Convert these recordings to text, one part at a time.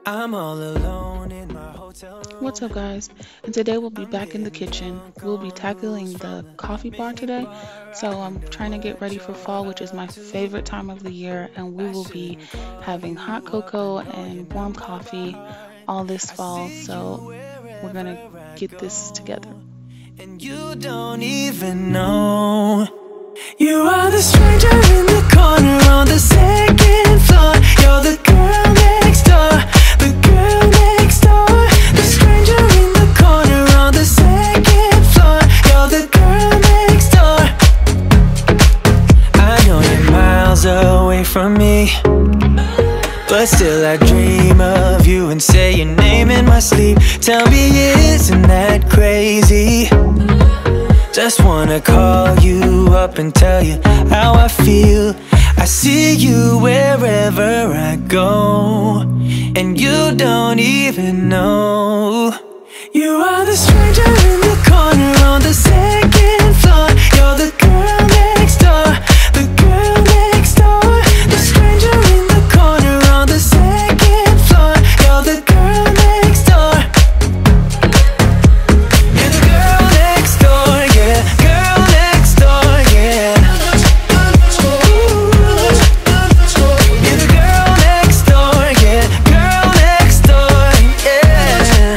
I'm all alone in my hotel room. What's up, guys? And today we'll be back in the kitchen. We'll be tackling the coffee bar today. So I'm trying to get ready for fall, which is my favorite time of the year, and we will be having hot cocoa and warm coffee all this fall. So we're gonna get this together. And you don't even know. You are the stranger in the corner on the second floor. You're the girl next door, the girl next door. The stranger in the corner on the second floor. You're the girl next door. I know you're miles away from me, but still I dream of you and say your name in my sleep. Tell me, isn't that crazy? Just wanna call you up and tell you how I feel. I see you wherever I go, and you don't even know. You are the stranger in the corner on the second floor. You're the girl next door, the girl next door. The stranger in the corner on the second floor. You're the girl next door. You're the girl next door, yeah. Girl next door, yeah. You're the girl next door, yeah. Girl next door, yeah.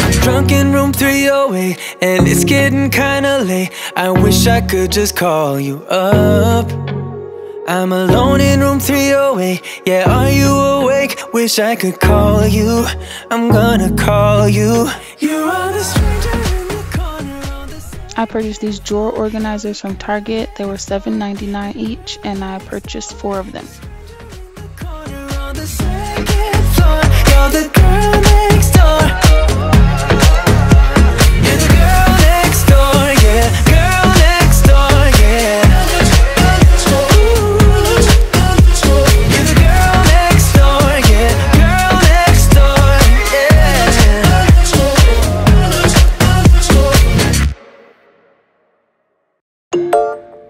I'm drunk in room 308, and it's getting kinda late. I wish I could just call you up. I'm alone in room 308, yeah, are you awake? Wish I could call you, I'm gonna call you. You are the stranger in the corner on the I purchased these drawer organizers from Target. They were $7.99 each, and I purchased 4 of them. corner on the second floor. You're the girl next door. You're the girl next door, yeah. Girl next door, yeah. You're the girl next door, yeah. Girl next door, yeah.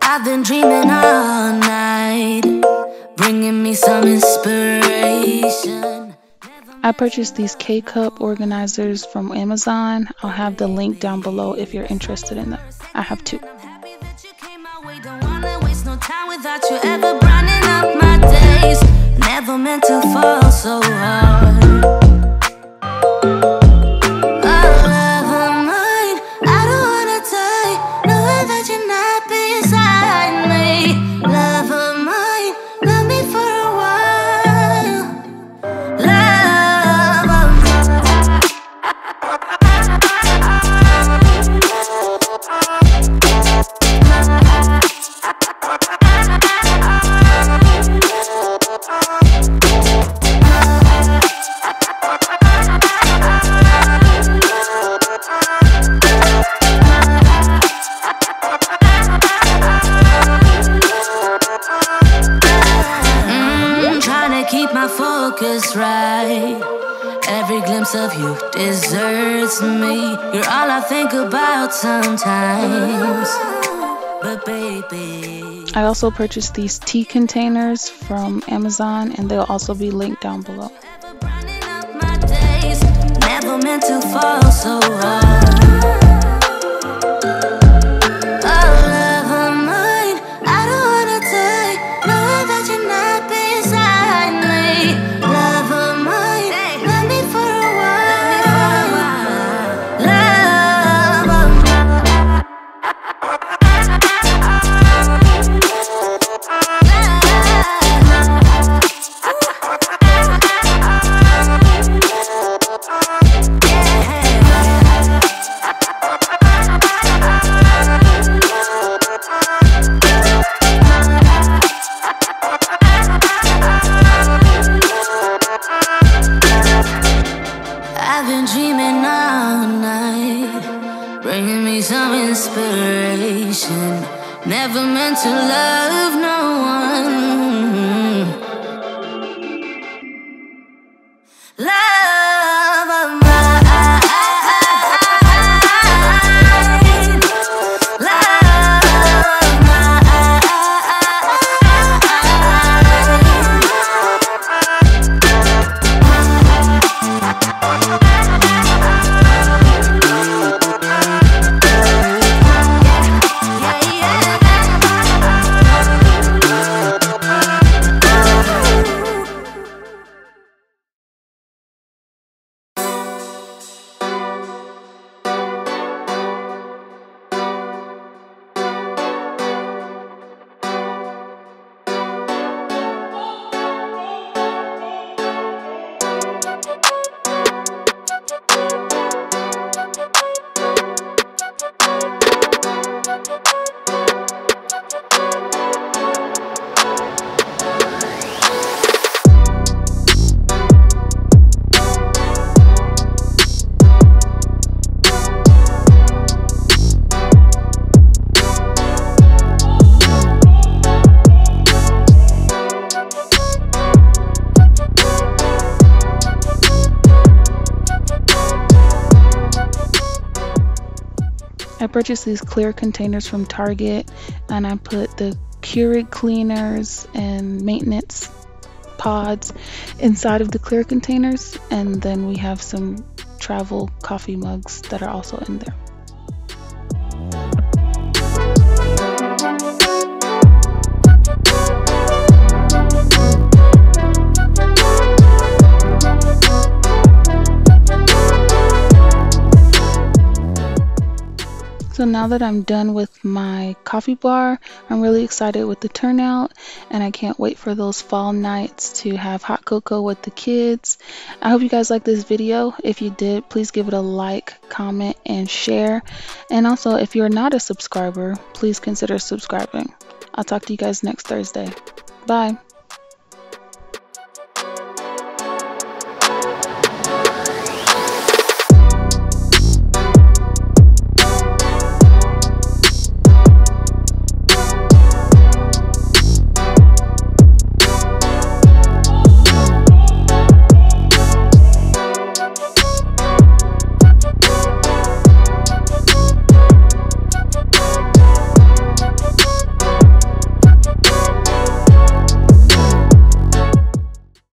I've been dreaming all night, bringing me some inspiration. I purchased these K-cup organizers from Amazon. I'll have the link down below if you're interested in them. I have 2. Happy that you came my way, don't wanna waste no time without you ever brightening up my days. Never meant to fall so hard. Oh, love of mine, I don't wanna die, knowing that you're not beside me. Love of mine, love me for a while. Love of trying to keep my focus right. Every glimpse of you deserts me. You're all I think about sometimes. But baby, I also purchased these tea containers from Amazon, and they'll also be linked down below. never brightening up my days. Never meant to fall so hard. Oh, love of mine, I don't wanna die, knowing that you're not beside me. Love of mine, love me for a while. Love of I've been dreaming all night, bringing me some inspiration. Never meant to love no one. Love of mine, love of mine. purchased these clear containers from Target, and I put the Keurig cleaners and maintenance pods inside of the clear containers, and then we have some travel coffee mugs that are also in there. So now that I'm done with my coffee bar, I'm really excited with the turnout, and I can't wait for those fall nights to have hot cocoa with the kids. I hope you guys like this video. If you did, please give it a like, comment, and share. And also, if you're not a subscriber, please consider subscribing. I'll talk to you guys next Thursday. Bye.